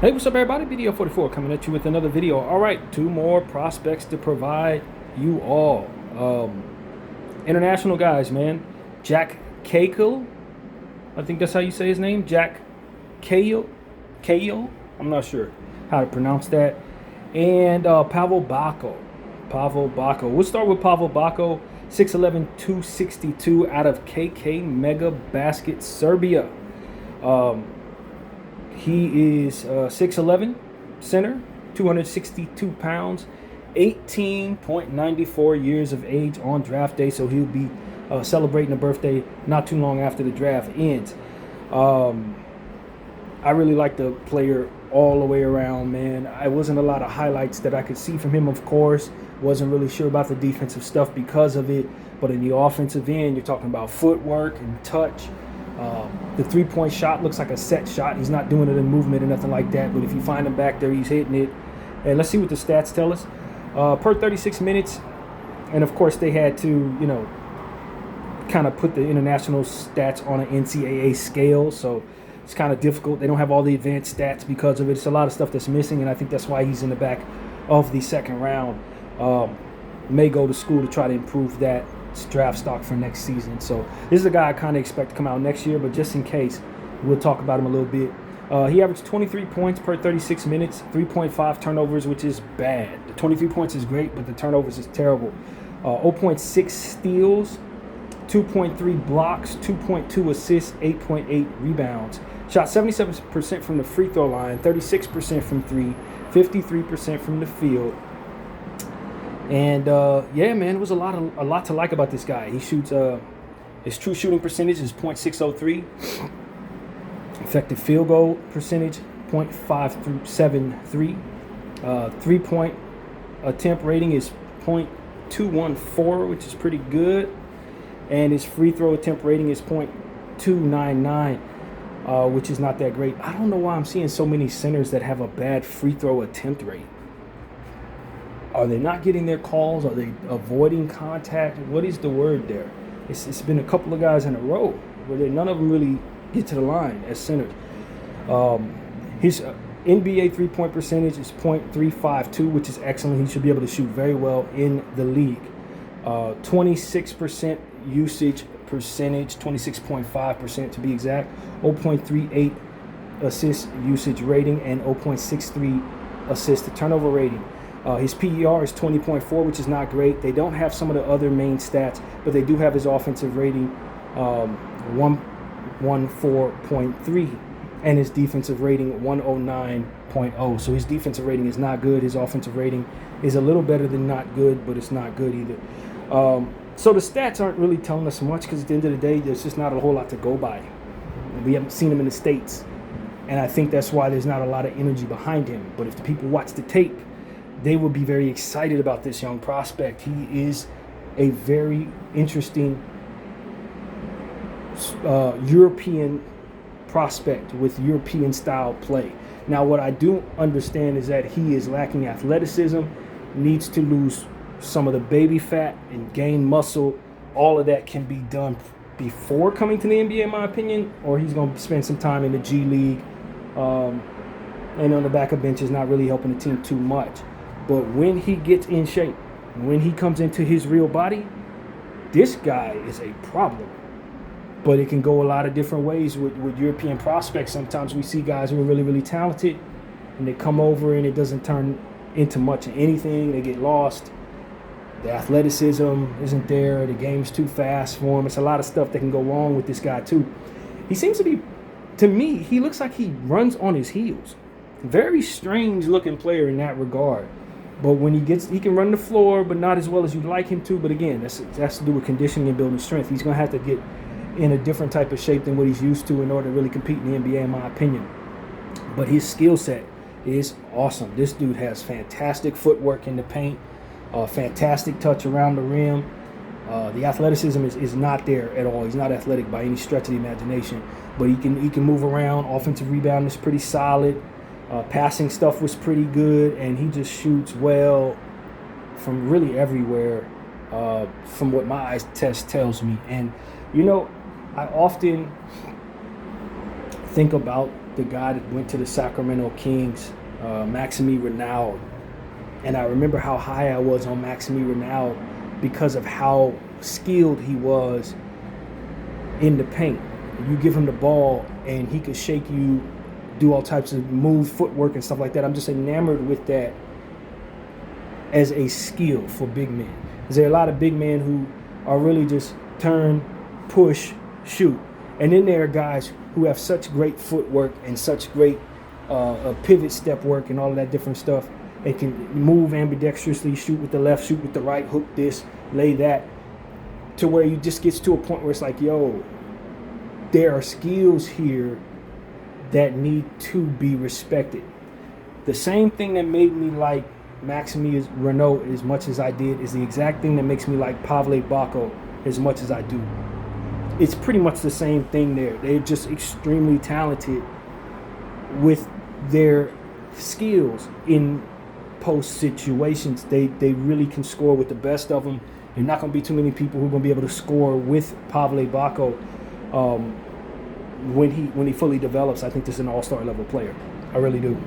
Hey, what's up, everybody? BDO 44 coming at you with another video. All right, two more prospects to provide you all. International guys, man. Jack Kayil, I think that's how you say his name. Jack Kayil. Kayil. I'm not sure how to pronounce that. And Pavel Backo. Pavel Backo. We'll start with Pavel Backo, 6'11", 262 out of KK Mega Basket, Serbia. He is 6'11", center, 262 pounds, 18.94 years of age on draft day. So he'll be celebrating a birthday not too long after the draft ends. I really like the player all the way around, man. I wasn't a lot of highlights that I could see from him, of course. Wasn't really sure about the defensive stuff because of it. But in the offensive end, you're talking about footwork and touch. The three-point shot looks like a set shot. He's not doing it in movement or nothing like that. But if you find him back there, he's hitting it. And let's see what the stats tell us. Per 36 minutes, and of course they had to, kind of put the international stats on an NCAA scale. So it's kind of difficult. They don't have all the advanced stats because of it. It's a lot of stuff that's missing, and I think that's why he's in the back of the second round. May go to school to try to improve that draft stock for next season. So this is a guy I kind of expect to come out next year, but just in case, we'll talk about him a little bit. He averaged 23 points per 36 minutes, 3.5 turnovers, which is bad. The 23 points is great, but the turnovers is terrible. 0.6 steals, 2.3 blocks, 2.2 assists, 8.8 rebounds. Shot 77% from the free throw line, 36% from three, 53% from the field. And yeah, man, it was a lot to like about this guy. He shoots his true shooting percentage is .603. Effective field goal percentage .573. 3-point attempt rating is .214, which is pretty good. And his free throw attempt rating is .299, which is not that great. I don't know why I'm seeing so many centers that have a bad free throw attempt rate. Are they not getting their calls? Are they avoiding contact? What is the word there? It's been a couple of guys in a row where none of them really get to the line as centers. His NBA three-point percentage is .352, which is excellent. He should be able to shoot very well in the league. 26% usage percentage, 26.5% to be exact. 0.38 assist usage rating and 0.63 assist to turnover rating. His PER is 20.4, which is not great. They don't have some of the other main stats, but they do have his offensive rating 114.3 and his defensive rating 109.0. So his defensive rating is not good. His offensive rating is a little better than not good, but it's not good either. So the stats aren't really telling us much because at the end of the day, there's just not a whole lot to go by. We haven't seen him in the States, and I think that's why there's not a lot of energy behind him. But if the people watch the tape, they will be very excited about this young prospect. He is a very interesting European prospect with European style play. Now, what I do understand is that he is lacking athleticism, needs to lose some of the baby fat and gain muscle. All of that can be done before coming to the NBA, in my opinion, or he's going to spend some time in the G League and on the backup bench is not really helping the team too much. But when he gets in shape, when he comes into his real body, this guy is a problem. But it can go a lot of different ways with European prospects. Sometimes we see guys who are really, really talented, and they come over and it doesn't turn into much of anything. They get lost. The athleticism isn't there. The game's too fast for him. It's a lot of stuff that can go wrong with this guy, too. He seems to be, to me, he looks like he runs on his heels. Very strange-looking player in that regard. But when he can run the floor, but not as well as you'd like him to. But again, that's to do with conditioning and building strength. He's going to have to get in a different type of shape than what he's used to in order to really compete in the NBA, in my opinion. But his skill set is awesome. This dude has fantastic footwork in the paint, fantastic touch around the rim. The athleticism is not there at all. He's not athletic by any stretch of the imagination. But he can move around. Offensive rebound is pretty solid. Passing stuff was pretty good, and he just shoots well from really everywhere, from what my eye test tells me. And, I often think about the guy that went to the Sacramento Kings, Maxime Renaud. And I remember how high I was on Maxime Renaud because of how skilled he was in the paint. You give him the ball and he could shake you, do all types of move, footwork and stuff like that. I'm just enamored with that as a skill for big men. There are a lot of big men who are really just turn, push, shoot. And then there are guys who have such great footwork and such great pivot step work and all of that different stuff. They can move ambidextrously, shoot with the left, shoot with the right, hook this, lay that, to where you just gets to a point where it's like, yo, there are skills here that need to be respected. The same thing that made me like Maxime Renaud as much as I did is the exact thing that makes me like Pavle Backo as much as I do. It's pretty much the same thing there. They're just extremely talented with their skills in post situations. They really can score with the best of them. There's not going to be too many people who are going to be able to score with Pavle Backo when he fully develops. I think this is an all-star level player. I really do.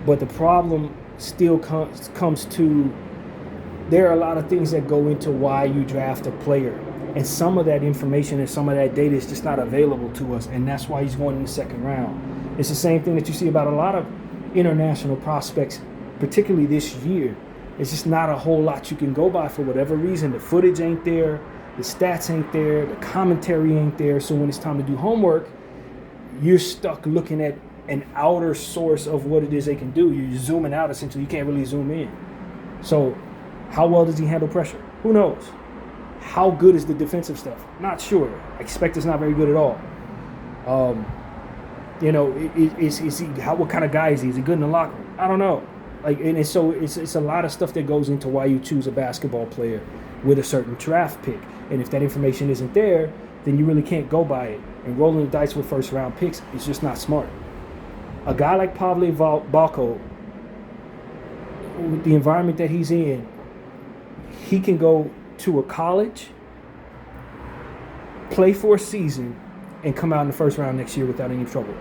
But the problem still comes to, there are a lot of things that go into why you draft a player, and some of that information and some of that data is just not available to us, and that's why he's going in the second round. It's the same thing that you see about a lot of international prospects, particularly this year. It's just not a whole lot you can go by for whatever reason. The footage ain't there, the stats ain't there, the commentary ain't there, so when it's time to do homework, you're stuck looking at an outer source of what it is they can do. You're zooming out, essentially. You can't really zoom in. So how well does he handle pressure? Who knows? How good is the defensive stuff? Not sure. I expect it's not very good at all. Is he? What kind of guy is he? Is he good in the locker room? I don't know. So it's a lot of stuff that goes into why you choose a basketball player with a certain draft pick. And if that information isn't there, then you really can't go by it. And rolling the dice with first round picks is just not smart. A guy like Pavle Backo, with the environment that he's in, he can go to a college, play for a season, and come out in the first round next year without any trouble.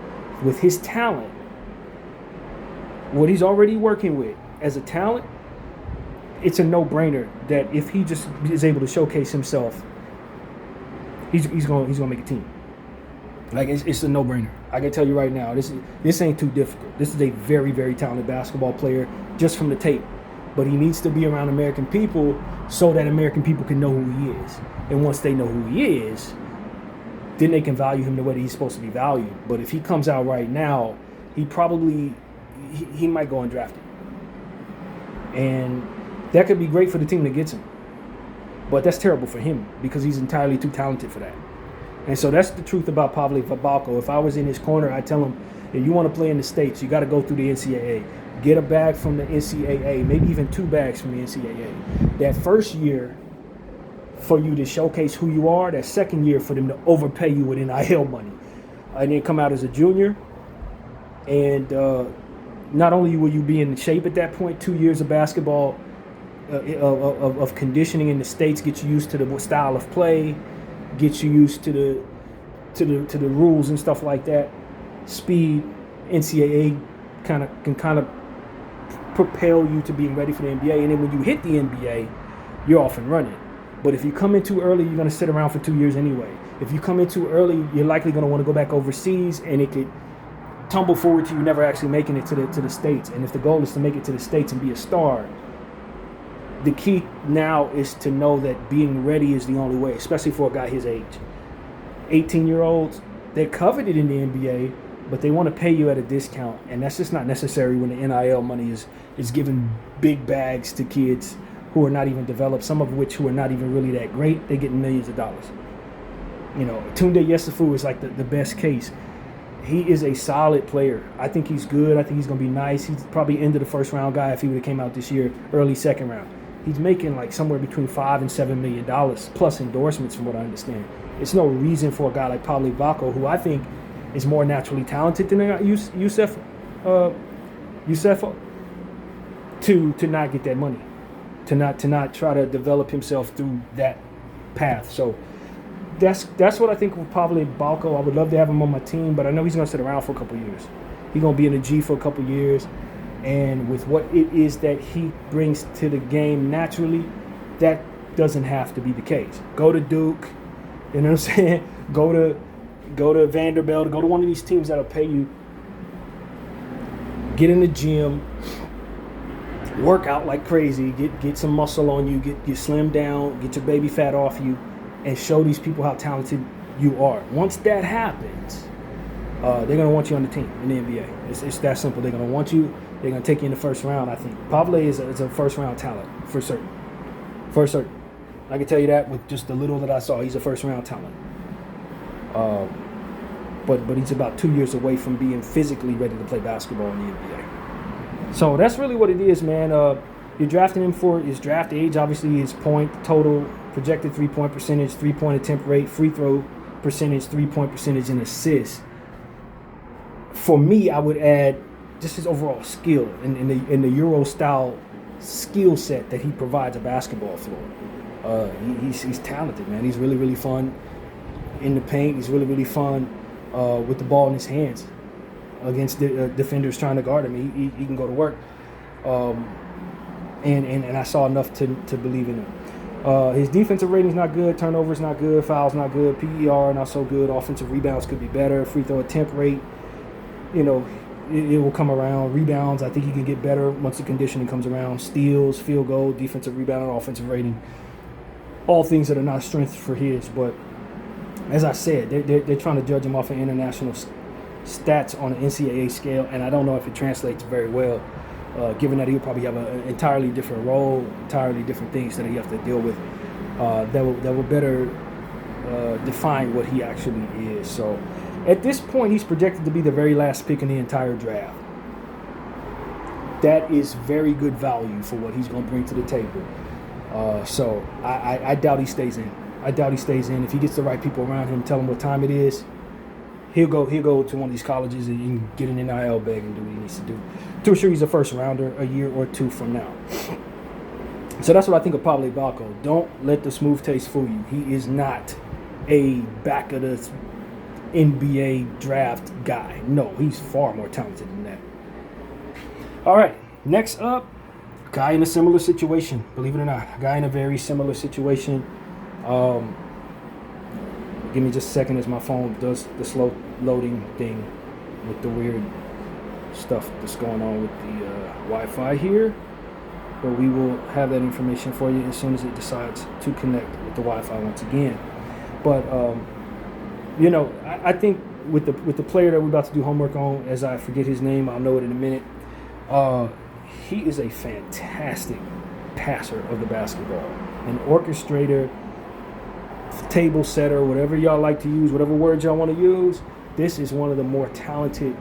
With his talent, what he's already working with as a talent, it's a no-brainer that if he just is able to showcase himself, he's gonna make a team. Like, it's a no-brainer. I can tell you right now, this ain't too difficult. This is a very, very talented basketball player just from the tape. But he needs to be around American people so that American people can know who he is. And once they know who he is, then they can value him the way that he's supposed to be valued. But if he comes out right now, he might go undrafted. And that could be great for the team that gets him. But that's terrible for him because he's entirely too talented for that. And so that's the truth about Pavle Backo. If I was in his corner, I'd tell him, if you want to play in the States, you got to go through the NCAA. Get a bag from the NCAA, maybe even 2 bags from the NCAA. That first year, for you to showcase who you are. That second year, for them to overpay you with NIL money. And then come out as a junior. And not only will you be in shape at that point, 2 years of basketball, of conditioning in the States, get you used to the style of play, get you used to the rules and stuff like that. Speed, NCAA can kind of propel you to being ready for the NBA, and then when you hit the NBA, you're off and running. But if you come in too early, you're going to sit around for 2 years anyway. If you come in too early, you're likely going to want to go back overseas, and it could tumble forward to you never actually making it to the States. And if the goal is to make it to the States and be a star, the key now is to know that being ready is the only way, especially for a guy his age. 18-year-olds, they're coveted in the NBA, but they want to pay you at a discount, and that's just not necessary when the NIL money is giving big bags to kids who are not even developed, some of which who are not even really that great. They get millions of dollars. Tunde Yesufu is like the best case. He is a solid player. I think he's good. I think he's going to be nice. He's probably into the first round guy if he would have came out this year, early second round. He's making like somewhere between $5 and $7 million plus endorsements, from what I understand. It's no reason for a guy like Pavle Backo, who I think is more naturally talented than Youssef, to not get that money, to not try to develop himself through that path. So that's what I think with Pavle Backo. I would love to have him on my team, but I know he's going to sit around for a couple of years. He's going to be in the G for a couple years. And with what it is that he brings to the game naturally, that doesn't have to be the case. Go to Duke, you know what I'm saying? Go to Vanderbilt, go to one of these teams that'll pay you. Get in the gym, work out like crazy, get some muscle on you, get slim down, get your baby fat off you, and show these people how talented you are. Once that happens, they're going to want you on the team in the NBA. It's that simple. They're going to want you. They're going to take you in the first round, I think. Pavle is a first-round talent, for certain. For certain. I can tell you that with just the little that I saw. He's a first-round talent. But he's about 2 years away from being physically ready to play basketball in the NBA. So that's really what it is, man. You're drafting him for his draft age, obviously his point, total, projected three-point percentage, three-point attempt rate, free throw percentage, three-point percentage, and assists. For me, I would add just his overall skill in the Euro style skill set that he provides a basketball floor. He's talented, man. He's really, really fun in the paint. He's really, really fun with the ball in his hands against defenders trying to guard him. He can go to work. And I saw enough to believe in him. His defensive rating's not good. Turnovers not good. Fouls not good. PER not so good. Offensive rebounds could be better. Free throw attempt rate, you know, it will come around. Rebounds, I think he can get better once the conditioning comes around. Steals, field goal, defensive rebound, and offensive rating. All things that are not strengths for his. But as I said, they're trying to judge him off of international stats on an NCAA scale, and I don't know if it translates very well, given that he'll probably have an entirely different role, entirely different things that he have to deal with that will better define what he actually is. So at this point, he's projected to be the very last pick in the entire draft. That is very good value for what he's going to bring to the table. So I doubt he stays in. If he gets the right people around him, tell him what time it is, he'll go to one of these colleges and get an NIL bag and do what he needs to do to ensure he's a first rounder a year or two from now. So that's what I think of Pavle Backo. Don't let the smooth taste fool you. He is not a back of the NBA draft guy. No, he's far more talented than that. All right, next up, guy in a similar situation. Believe it or not, a guy in a very similar situation. Give me just a second as my phone does the slow loading thing with the weird stuff that's going on with the Wi-Fi here. But we will have that information for you as soon as it decides to connect with the Wi-Fi once again. But you know, I think with the player that we're about to do homework on, as I forget his name, I'll know it in a minute. He is a fantastic passer of the basketball, an orchestrator, table setter, whatever y'all like to use, whatever words y'all want to use. This is one of the more talented,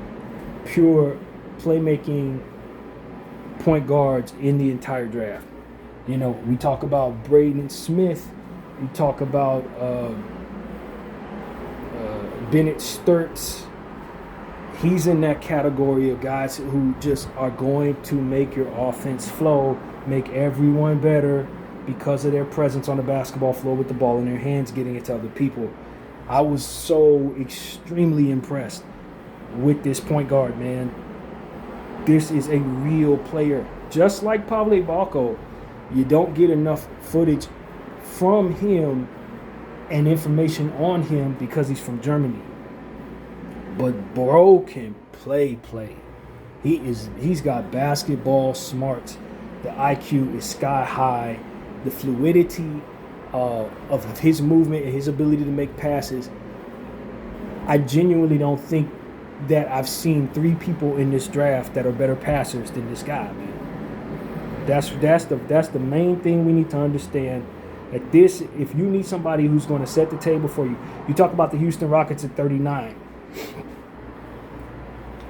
pure playmaking point guards in the entire draft. You know, we talk about Braden Smith, we talk about Bennett Sturts. He's in that category of guys who just are going to make your offense flow, make everyone better because of their presence on the basketball floor with the ball in their hands, getting it to other people. I was so extremely impressed with this point guard, man. This is a real player. Just like Pavle Backo, you don't get enough footage from him and information on him because he's from Germany. But bro can play. He's got basketball smarts. The IQ is sky high. The fluidity of his movement and his ability to make passes. I genuinely don't think that I've seen three people in this draft that are better passers than this guy, man. That's the main thing we need to understand. At this, if you need somebody who's going to set the table for you, you talk about the Houston Rockets at 39.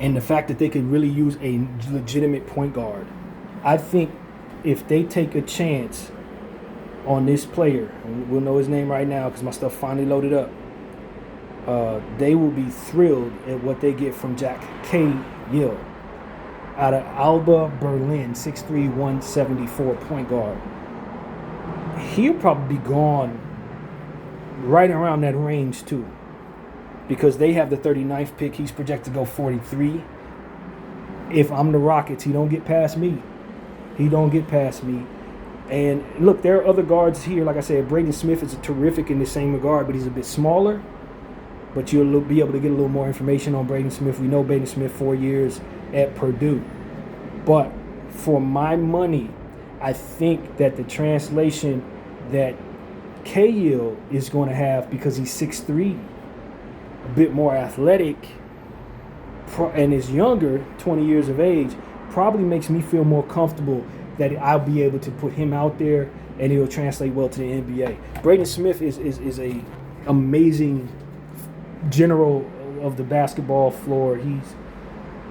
And the fact that they could really use a legitimate point guard. I think if they take a chance on this player, and we'll know his name right now because my stuff finally loaded up, they will be thrilled at what they get from Jack Kayil out of Alba Berlin, 6'3", 174 point guard. He'll probably be gone right around that range too, because they have the 39th pick. He's projected to go 43. If I'm the Rockets, he don't get past me. He don't get past me. And look, there are other guards here. Like I said, Braden Smith is terrific in the same regard, but he's a bit smaller. But you'll be able to get a little more information on Braden Smith. We know Braden Smith 4 years at Purdue. But for my money, I think that the translation that Kayil is going to have, because he's 6'3", a bit more athletic, and is younger, 20 years of age, probably makes me feel more comfortable that I'll be able to put him out there and he'll translate well to the NBA. Braden Smith is a amazing general of the basketball floor.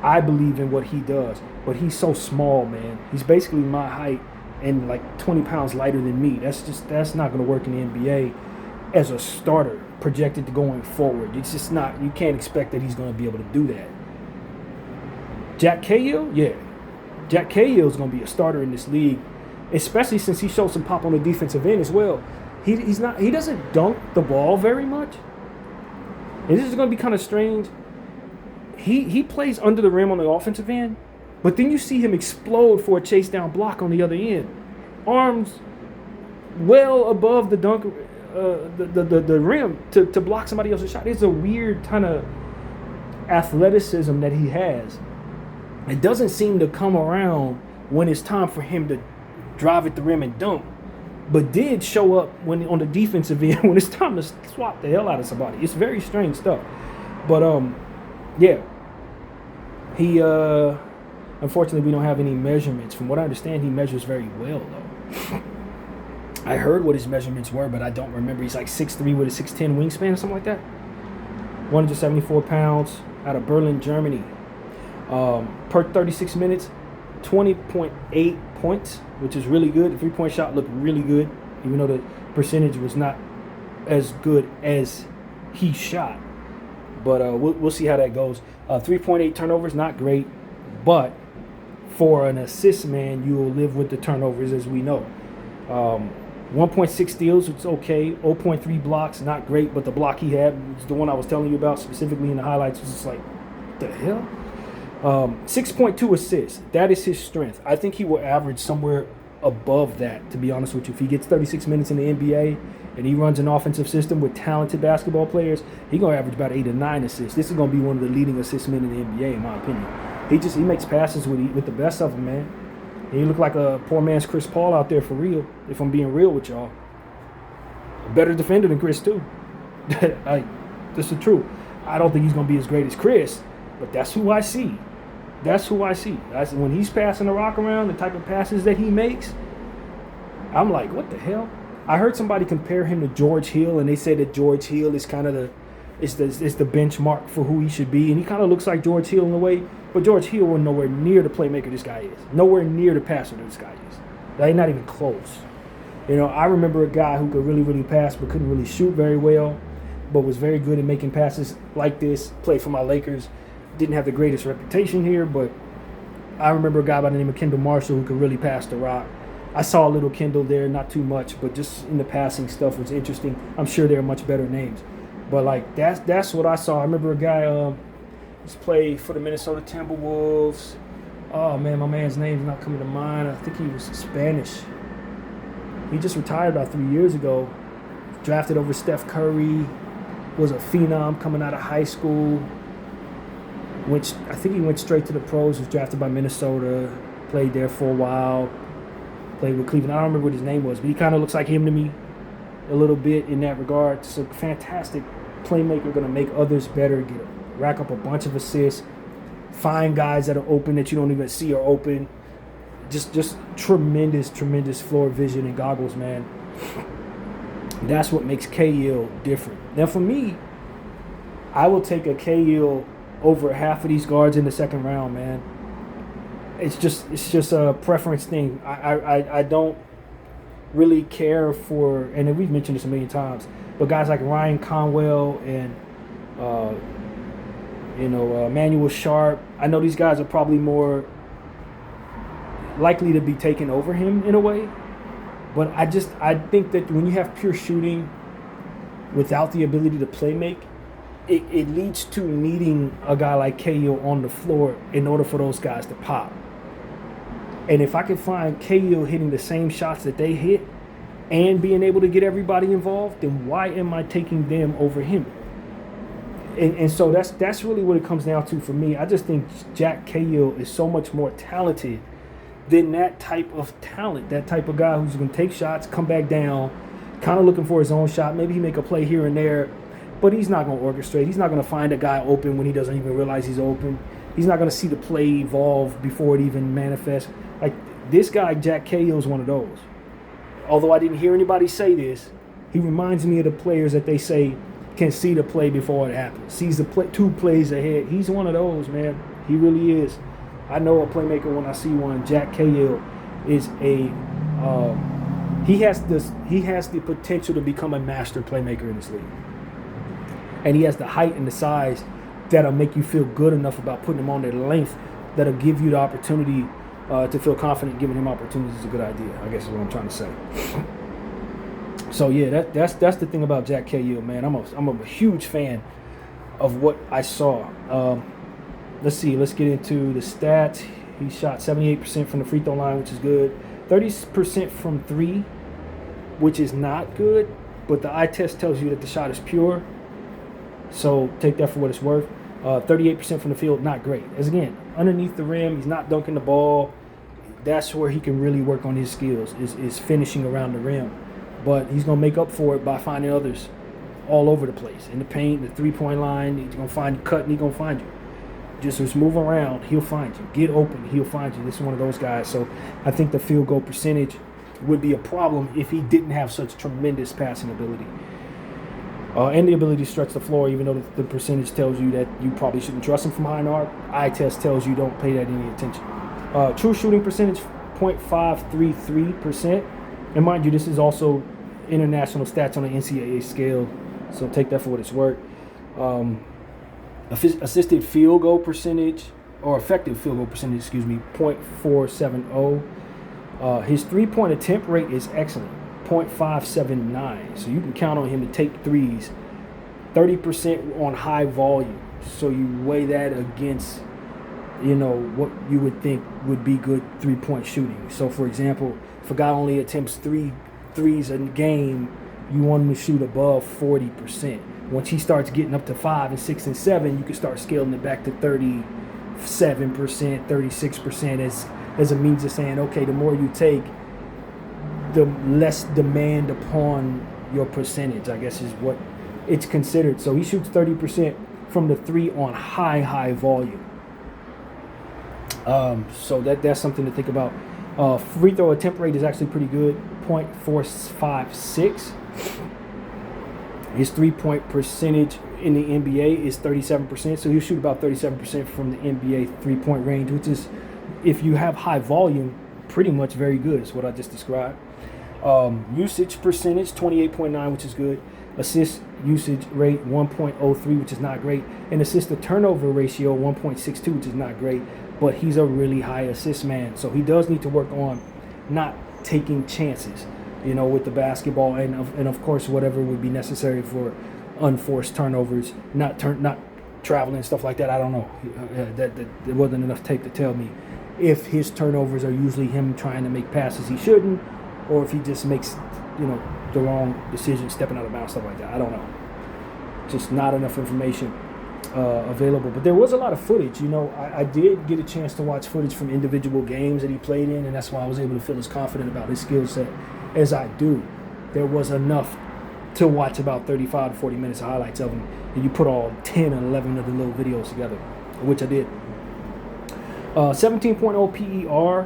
I believe in what he does, but he's so small, man. He's basically my height and like 20 pounds lighter than me. That's not going to work in the NBA as a starter projected to going forward. It's just not. You can't expect that he's going to be able to do that. Jack Kayil, yeah. Jack Kayil is going to be a starter in this league, especially since he showed some pop on the defensive end as well. He doesn't dunk the ball very much. And this is going to be kind of strange. He plays under the rim on the offensive end, but then you see him explode for a chase down block on the other end. Arms well above the dunk, the rim to block somebody else's shot. It's a weird kind of athleticism that he has. It doesn't seem to come around when it's time for him to drive at the rim and dunk, but did show up when on the defensive end when it's time to swat the hell out of somebody. It's very strange stuff. But yeah. He unfortunately we don't have any measurements. From what I understand, he measures very well though. I heard what his measurements were, but I don't remember. He's like 6'3" with a 6'10" wingspan or something like that. 174 pounds, out of Berlin, Germany. Per 36 minutes, 20.8 points, which is really good. The three-point shot looked really good, even though the percentage was not as good as he shot. But we'll see how that goes. 3.8 turnovers, not great. But for an assist man, you will live with the turnovers, as we know. 1.6 steals, it's okay. 0.3 blocks, not great. But the block he had was the one I was telling you about specifically in the highlights. Was just like, what the hell? 6.2 assists. That is his strength. I think he will average somewhere above that, to be honest with you. If he gets 36 minutes in the NBA and he runs an offensive system with talented basketball players, he's going to average about 8 or 9 assists. This is going to be one of the leading assist men in the NBA, in my opinion. He makes passes with the best of them, man. And he look like a poor man's Chris Paul out there for real, if I'm being real with y'all. A better defender than Chris, too. That's the truth. I don't think he's going to be as great as Chris, but that's who I see. That's who I see. That's when he's passing the rock around, the type of passes that he makes, I'm like, what the hell? I heard somebody compare him to George Hill, and they say that George Hill is kind of the benchmark for who he should be, and he kind of looks like George Hill in a way, but George Hill was nowhere near the playmaker this guy is. Nowhere near the passer this guy is. They're not even close. You know, I remember a guy who could really, really pass but couldn't really shoot very well, but was very good at making passes like this, played for my Lakers. Didn't have the greatest reputation here, but I remember a guy by the name of Kendall Marshall who could really pass the rock. I saw a little Kendall there, not too much, but just in the passing stuff was interesting. I'm sure there are much better names. But, like, that's what I saw. I remember a guy just played for the Minnesota Timberwolves. Oh, man, my man's name's not coming to mind. I think he was Spanish. He just retired about 3 years ago. Drafted over Steph Curry. Was a phenom coming out of high school. I think he went straight to the pros, was drafted by Minnesota, played there for a while, played with Cleveland. I don't remember what his name was, but he kind of looks like him to me a little bit in that regard. Just a fantastic playmaker, going to make others better, rack up a bunch of assists, find guys that are open that you don't even see are open. Just tremendous, tremendous floor vision and goggles, man. That's what makes Kayil different. Now, for me, I will take a Kayil over half of these guards in the second round, man. It's just a preference thing. I don't really care for, and we've mentioned this a million times, but guys like Ryan Conwell and Manuel Sharp, I know these guys are probably more likely to be taken over him in a way, but I think that when you have pure shooting without the ability to play make, it leads to needing a guy like Kayil on the floor in order for those guys to pop. And if I can find Kayil hitting the same shots that they hit and being able to get everybody involved, then why am I taking them over him? And so that's really what it comes down to for me. I just think Jack Kayil is so much more talented than that type of talent, that type of guy who's going to take shots, come back down, kind of looking for his own shot. Maybe he make a play here and there, but he's not going to orchestrate. He's not going to find a guy open when he doesn't even realize he's open. He's not going to see the play evolve before it even manifests. Like, this guy, Jack Kayil, is one of those. Although I didn't hear anybody say this, he reminds me of the players that they say can see the play before it happens, sees the play 2 plays ahead. He's one of those, man. He really is. I know a playmaker when I see one. Jack Kayil is he has the potential to become a master playmaker in this league. And he has the height and the size that'll make you feel good enough about putting him on their length that'll give you the opportunity to feel confident giving him opportunities is a good idea, I guess is what I'm trying to say. So yeah, that's the thing about Jack Kayil, man. I'm a huge fan of what I saw. Let's get into the stats. He shot 78% from the free throw line, which is good. 30% from 3, which is not good, but the eye test tells you that the shot is pure. So take that for what it's worth. 38% from the field, not great. As again, underneath the rim, he's not dunking the ball. That's where he can really work on his skills, is finishing around the rim. But he's going to make up for it by finding others all over the place. In the paint, the three-point line, he's going to find you cut, and he's going to find you. Just move around, he'll find you. Get open, he'll find you. This is one of those guys. So I think the field goal percentage would be a problem if he didn't have such tremendous passing ability. And the ability to stretch the floor, even though the percentage tells you that you probably shouldn't trust him from high and arc. Eye test tells you don't pay that any attention. True shooting percentage, 0.533%. And mind you, this is also international stats on the NCAA scale, so take that for what it's worth. Assisted field goal percentage, or effective field goal percentage, 0.470. His three-point attempt rate is excellent, 0.579. So you can count on him to take threes, 30% on high volume. So you weigh that against, what you would think would be good three-point shooting. So for example, if a guy only attempts 3 threes a game, you want him to shoot above 40%. Once he starts getting up to 5 and 6 and 7, you can start scaling it back to 37%, 36% as a means of saying, okay, the more you take, the less demand upon your percentage, I guess is what it's considered. So he shoots 30% from the 3 on high volume. So that's something to think about. Free throw attempt rate is actually pretty good, 0.456. His three-point percentage in the NBA is 37%, so he'll shoot about 37% from the NBA three-point range, which is, if you have high volume, pretty much very good, is what I just described. Usage percentage, 28.9, which is good. Assist usage rate, 1.03, which is not great. And assist to turnover ratio, 1.62, which is not great. But he's a really high assist man, so he does need to work on not taking chances, with the basketball, and of course whatever would be necessary for unforced turnovers, not traveling, stuff like that. I don't know. That there wasn't enough tape to tell me if his turnovers are usually him trying to make passes he shouldn't, or if he just makes the wrong decision, stepping out of bounds, stuff like that. I don't know. Just not enough information available. But there was a lot of footage. I did get a chance to watch footage from individual games that he played in, and that's why I was able to feel as confident about his skill set as I do. There was enough to watch about 35 to 40 minutes of highlights of him, and you put all 10 or 11 of the little videos together, which I did. 17.0 PER,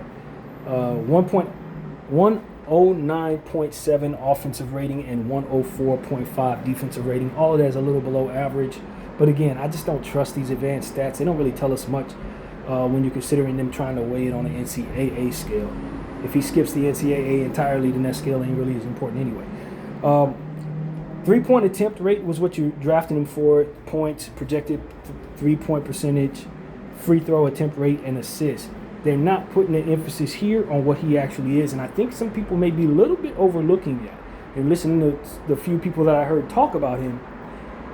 109.7 offensive rating, and 104.5 defensive rating. All of that is a little below average. But again, I just don't trust these advanced stats. They don't really tell us much when you're considering them trying to weigh it on the NCAA scale. If he skips the NCAA entirely, then that scale ain't really as important anyway. Three-point attempt rate was what you're drafting him for. Points, projected three-point percentage, free throw attempt rate, and assists. They're not putting the emphasis here on what he actually is, and I think some people may be a little bit overlooking that. And listening to the few people that I heard talk about him,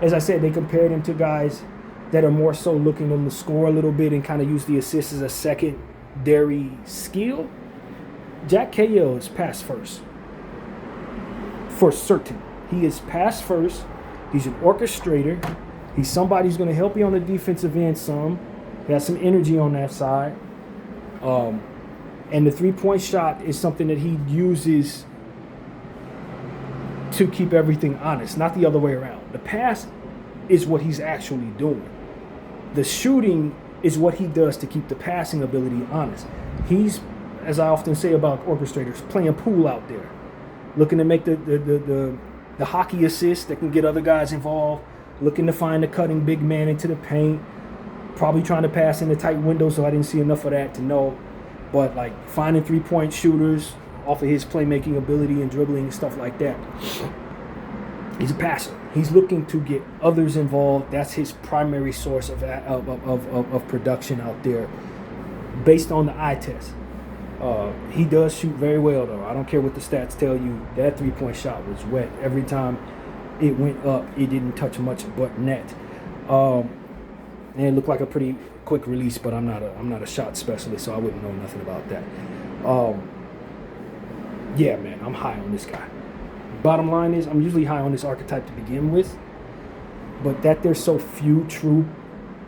as I said, they compared him to guys that are more so looking them to score a little bit and kind of use the assist as a secondary skill. Jack Kayil is pass first. For certain. He is pass first. He's an orchestrator. He's somebody who's going to help you on the defensive end some. He has some energy on that side. And the three-point shot is something that he uses to keep everything honest, not the other way around. The pass is what he's actually doing. The shooting is what he does to keep the passing ability honest. He's, as I often say about orchestrators, playing pool out there, looking to make the hockey assist that can get other guys involved, looking to find the cutting big man into the paint, probably trying to pass in the tight window, so I didn't see enough of that to know. But like finding three-point shooters off of his playmaking ability and dribbling and stuff like that. He's a passer. He's looking to get others involved. That's his primary source of production out there, based on the eye test. He does shoot very well, though. I don't care what the stats tell you. That three-point shot was wet. Every time it went up, it didn't touch much but net. And it looked like a pretty quick release, but I'm not a shot specialist, so I wouldn't know nothing about that. Yeah, man, I'm high on this guy. Bottom line is, I'm usually high on this archetype to begin with, but that there's so few true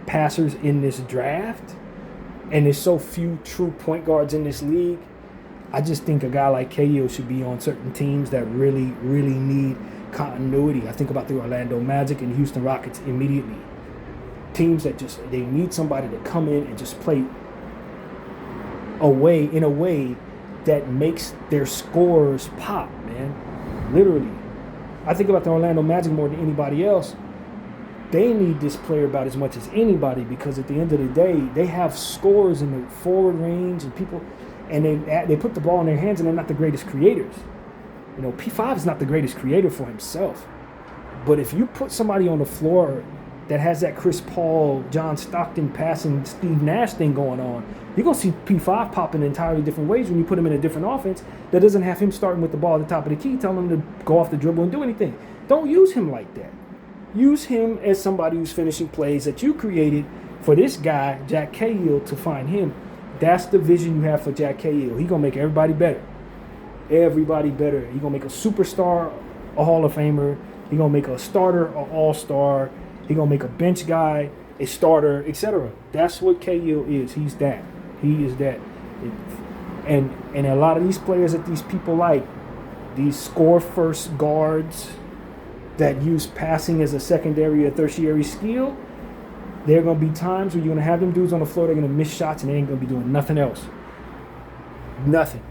passers in this draft, and there's so few true point guards in this league, I just think a guy like Kayil should be on certain teams that really, really need continuity. I think about the Orlando Magic and Houston Rockets immediately. Teams that just, they need somebody to come in and just play in a way that makes their scores pop, man. Literally. I think about the Orlando Magic more than anybody else. They need this player about as much as anybody, because at the end of the day, they have scores in the forward range and people, and they put the ball in their hands, and they're not the greatest creators. You know, P5 is not the greatest creator for himself. But if you put somebody on the floor that has that Chris Paul, John Stockton passing Steve Nash thing going on, you're going to see P5 pop in entirely different ways when you put him in a different offense that doesn't have him starting with the ball at the top of the key, telling him to go off the dribble and do anything. Don't use him like that. Use him as somebody who's finishing plays that you created for this guy, Jack Kayil, to find him. That's the vision you have for Jack Kayil. He's going to make everybody better. Everybody better. He's going to make a superstar a Hall of Famer. He's going to make a starter an all-star. He's going to make a bench guy a starter, etc. That's what Kayil is. He's that. He is that. And a lot of these players that these people like, these score-first guards that use passing as a secondary or tertiary skill, there are going to be times where you're going to have them dudes on the floor, they're going to miss shots, and they ain't going to be doing nothing else. Nothing.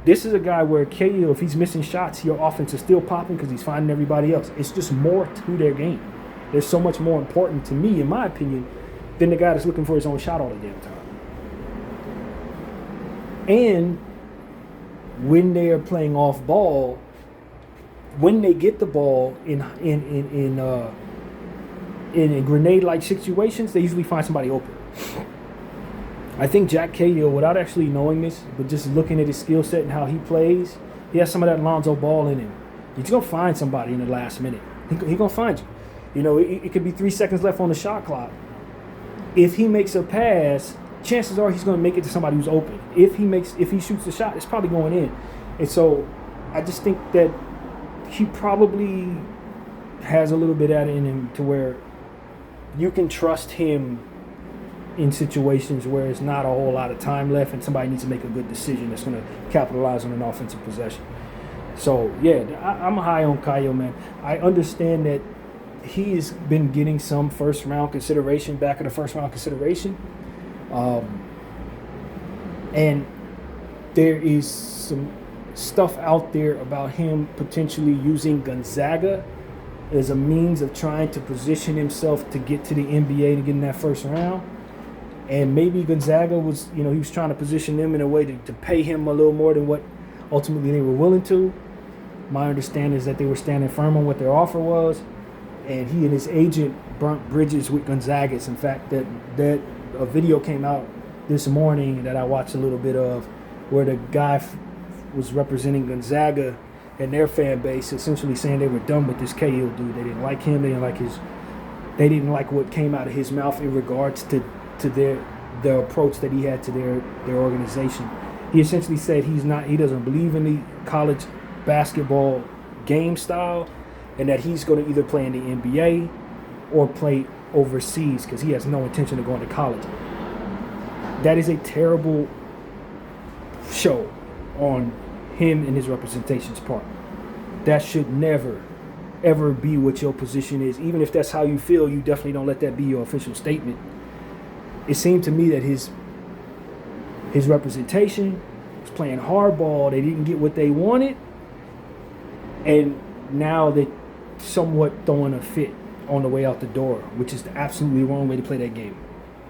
This is a guy where Kayil, if he's missing shots, your offense is still popping because he's finding everybody else. It's just more to their game. They're so much more important to me, in my opinion, than the guy that's looking for his own shot all the damn time. And when they are playing off ball, when they get the ball in grenade-like situations, they usually find somebody open. I think Jack Kayil, without actually knowing this, but just looking at his skill set and how he plays, he has some of that Lonzo Ball in him. He's going to find somebody in the last minute. He's going to find you. You know, it could be 3 seconds left on the shot clock. If he makes a pass, chances are he's going to make it to somebody who's open. If he shoots the shot, it's probably going in. And so I just think that he probably has a little bit of that in him to where you can trust him in situations where it's not a whole lot of time left and somebody needs to make a good decision that's going to capitalize on an offensive possession. So, yeah, I'm high on Kayil, man. I understand that he has been getting some first-round consideration, back of the first-round consideration. And there is some stuff out there about him potentially using Gonzaga as a means of trying to position himself to get to the NBA to get in that first round. And maybe Gonzaga was, he was trying to position them in a way to pay him a little more than what ultimately they were willing to. My understanding is that they were standing firm on what their offer was, and he and his agent burnt bridges with Gonzaga. In fact, that a video came out this morning that I watched a little bit of, where the guy was representing Gonzaga and their fan base, essentially saying they were done with this Kayil dude. They didn't like him. They didn't like his They didn't like what came out of his mouth in regards to the approach that he had to their organization. He essentially said he doesn't believe in the college basketball game style, and that he's going to either play in the NBA or play overseas because he has no intention of going to college. That is a terrible show on him and his representation's part. That should never, ever be what your position is. Even if that's how you feel, you definitely don't let that be your official statement. It seemed to me that his representation was playing hardball. They didn't get what they wanted, and now they're somewhat throwing a fit on the way out the door, which is the absolutely wrong way to play that game.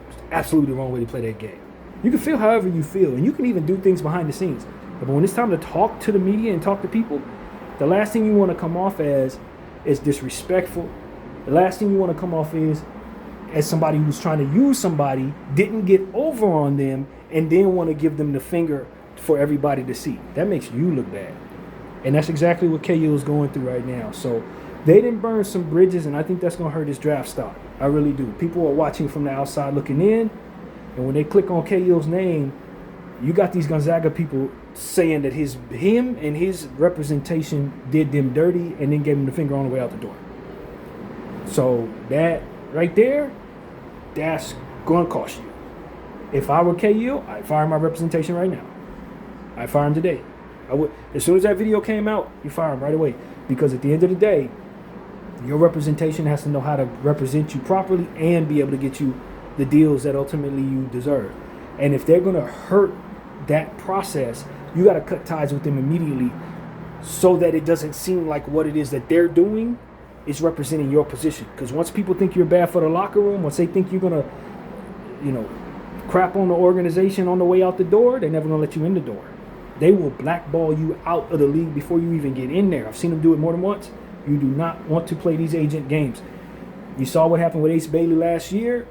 It's the absolutely wrong way to play that game. You can feel however you feel, and you can even do things behind the scenes. But when it's time to talk to the media and talk to people, the last thing you want to come off as is disrespectful. The last thing you want to come off is as somebody who's trying to use somebody, didn't get over on them, and then want to give them the finger for everybody to see. That makes you look bad. And that's exactly what Kayil is going through right now. So they didn't burn some bridges, and I think that's going to hurt his draft stock. I really do. People are watching from the outside looking in, and when they click on Kayil's name, you got these Gonzaga people saying that him and his representation did them dirty and then gave him the finger on the way out the door. So that right there, that's going to cost you. If I were Kayil, I'd fire my representation right now. I'd fire him today. I would. As soon as that video came out, you fire him right away. Because at the end of the day, your representation has to know how to represent you properly and be able to get you the deals that ultimately you deserve. And if they're going to hurt that process, you got to cut ties with them immediately so that it doesn't seem like what it is that they're doing is representing your position. Because once people think you're bad for the locker room, once they think you're going to, crap on the organization on the way out the door, they're never going to let you in the door. They will blackball you out of the league before you even get in there. I've seen them do it more than once. You do not want to play these agent games. You saw what happened with Ace Bailey last year.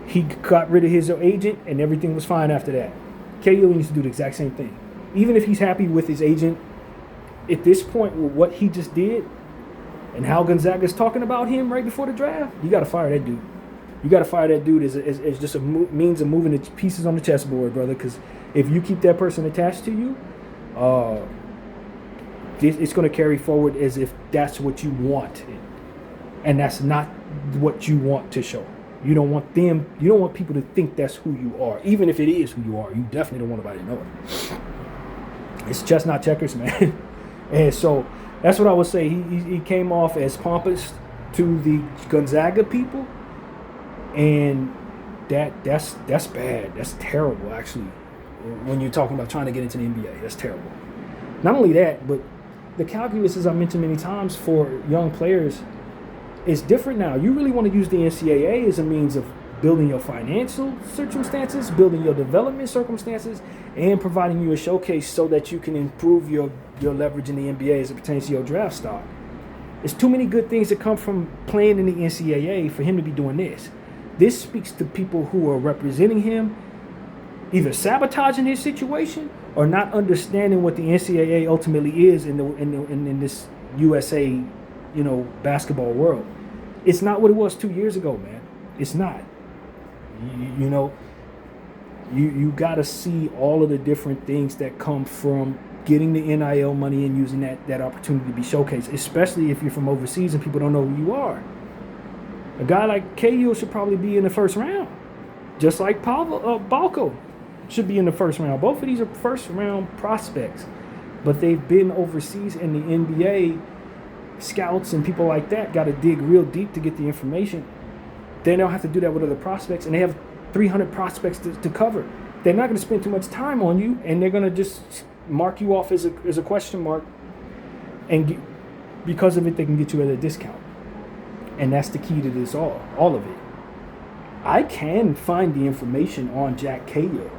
He got rid of his agent, and everything was fine after that. Kayil needs to do the exact same thing. Even if he's happy with his agent, at this point, with what he just did and how Gonzaga's talking about him right before the draft, you got to fire that dude. You got to fire that dude as just a means of moving the pieces on the chessboard, brother, because if you keep that person attached to you, it's going to carry forward as if that's what you want. And that's not what you want to show. You don't want people to think that's who you are. Even if it is who you are, you definitely don't want anybody to know it. It's chess, not checkers, man. And so that's what I would say. He came off as pompous to the Gonzaga people. And that's bad. That's terrible, actually, when you're talking about trying to get into the NBA. That's terrible. Not only that, but the calculus, as I mentioned many times, for young players is different now. You really want to use the NCAA as a means of building your financial circumstances, building your development circumstances, and providing you a showcase so that you can improve your leverage in the NBA as it pertains to your draft stock. There's too many good things that come from playing in the NCAA for him to be doing this. This speaks to people who are representing him, either sabotaging his situation or not understanding what the NCAA ultimately is in this USA, basketball world. It's not what it was 2 years ago, man. It's not. You got to see all of the different things that come from getting the NIL money and using that opportunity to be showcased, especially if you're from overseas and people don't know who you are. A guy like Kayil should probably be in the first round, just like Backo should be in the first round. Both of these are first-round prospects, but they've been overseas in the NBA. Scouts and people like that got to dig real deep to get the information. They don't have to do that with other prospects, and they have 300 prospects to cover. They're not going to spend too much time on you, and they're going to just mark you off as a question mark, and because of it, they can get you at a discount. And that's the key to this all of it. I can find the information on Jack Kayil,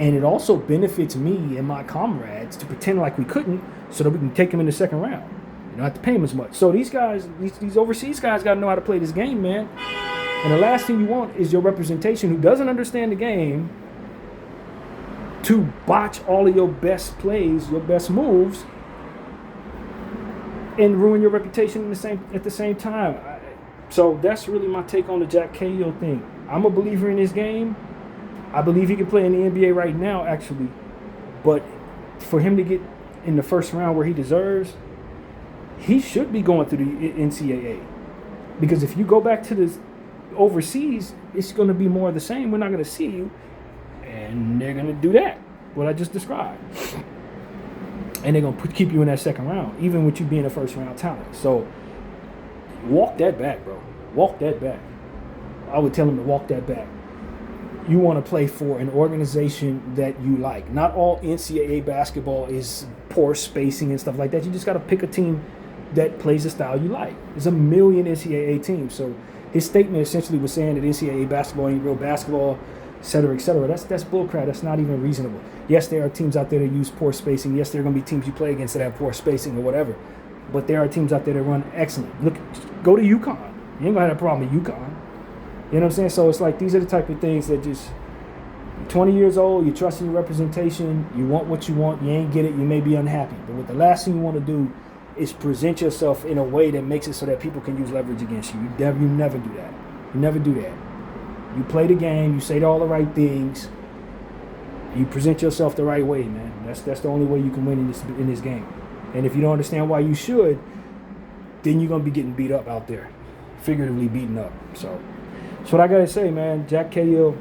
and it also benefits me and my comrades to pretend like we couldn't so that we can take him in the second round. You don't have to pay him as much. So these guys, these overseas guys got to know how to play this game, man. And the last thing you want is your representation who doesn't understand the game to botch all of your best plays, your best moves, and ruin your reputation at the same time. So that's really my take on the Jack Kayil thing. I'm a believer in this game. I believe he can play in the NBA right now, actually. But for him to get in the first round where he deserves, he should be going through the NCAA. Because if you go back to the overseas, it's going to be more of the same. We're not going to see you. And they're going to do that, what I just described. And they're going to keep you in that second round, even with you being a first-round talent. So walk that back, bro. Walk that back. I would tell him to walk that back. You want to play for an organization that you like. Not all NCAA basketball is poor spacing and stuff like that. You just got to pick a team that plays the style you like. There's a million NCAA teams. So his statement essentially was saying that NCAA basketball ain't real basketball, et cetera, et cetera. That's bullcrap. That's not even reasonable. Yes, there are teams out there that use poor spacing. Yes, there are going to be teams you play against that have poor spacing or whatever. But there are teams out there that run excellent. Look, go to UConn. You ain't going to have a problem with UConn. You know what I'm saying? So it's like these are the type of things that just, you're 20 years old, you're trusting your representation, you want what you want, you ain't get it, you may be unhappy. But what the last thing you want to do is present yourself in a way that makes it so that people can use leverage against you. You never do that. You never do that. You play the game, you say all the right things, you present yourself the right way, man. That's the only way you can win in this game. And if you don't understand why you should, then you're going to be getting beat up out there. Figuratively beaten up. So that's what I got to say, man. Jack Kayil,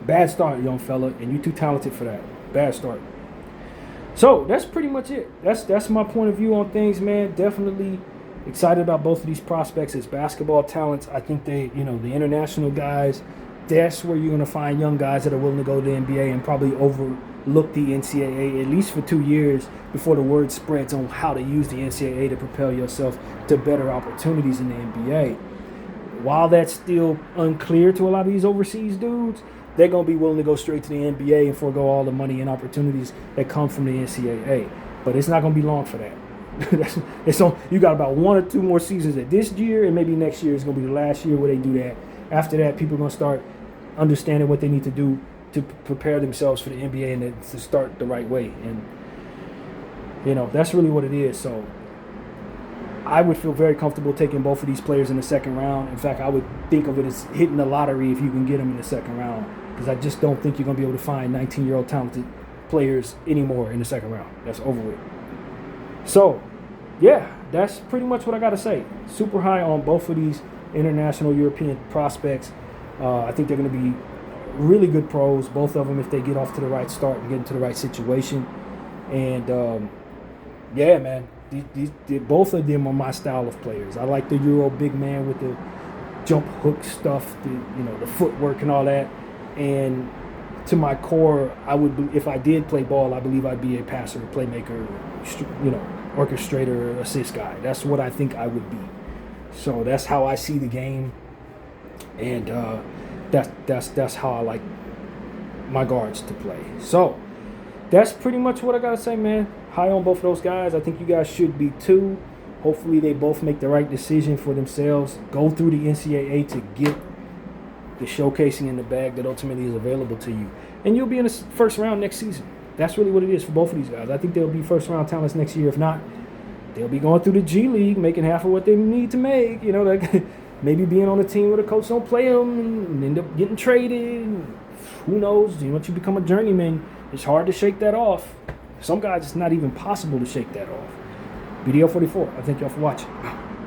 bad start, young fella, and you're too talented for that. Bad start. So that's pretty much it. That's my point of view on things, man. Definitely excited about both of these prospects as basketball talents. I think the international guys, that's where you're going to find young guys that are willing to go to the NBA and probably overlook the NCAA at least for 2 years before the word spreads on how to use the NCAA to propel yourself to better opportunities in the NBA. While that's still unclear to a lot of these overseas dudes, they're going to be willing to go straight to the NBA and forego all the money and opportunities that come from the NCAA. But it's not going to be long for that. You got about 1 or 2 more seasons at this year, and maybe next year is going to be the last year where they do that. After that, people are going to start understanding what they need to do to prepare themselves for the NBA and to start the right way. And, that's really what it is. So I would feel very comfortable taking both of these players in the second round. In fact, I would think of it as hitting the lottery if you can get them in the second round, because I just don't think you're going to be able to find 19-year-old talented players anymore in the second round. That's over with. So, yeah, that's pretty much what I got to say. Super high on both of these international European prospects. I think they're going to be really good pros, both of them, if they get off to the right start and get into the right situation. And, yeah, man. Both of them are my style of players. I like the Euro big man with the jump hook stuff, the footwork and all that. And to my core, if I did play ball, I believe I'd be a passer, playmaker, orchestrator, assist guy. That's what I think I would be. So that's how I see the game, and that's how I like my guards to play. So that's pretty much what I gotta say, man. High on both of those guys. I think you guys should be too. Hopefully they both make the right decision for themselves. Go through the NCAA to get the showcasing in the bag that ultimately is available to you. And you'll be in the first round next season. That's really what it is for both of these guys. I think they'll be first round talents next year. If not, they'll be going through the G League, making half of what they need to make. Like maybe being on a team where the coach don't play them and end up getting traded. Who knows? Once you become a journeyman, it's hard to shake that off. Some guys, it's not even possible to shake that off. BDL 44, I thank y'all for watching.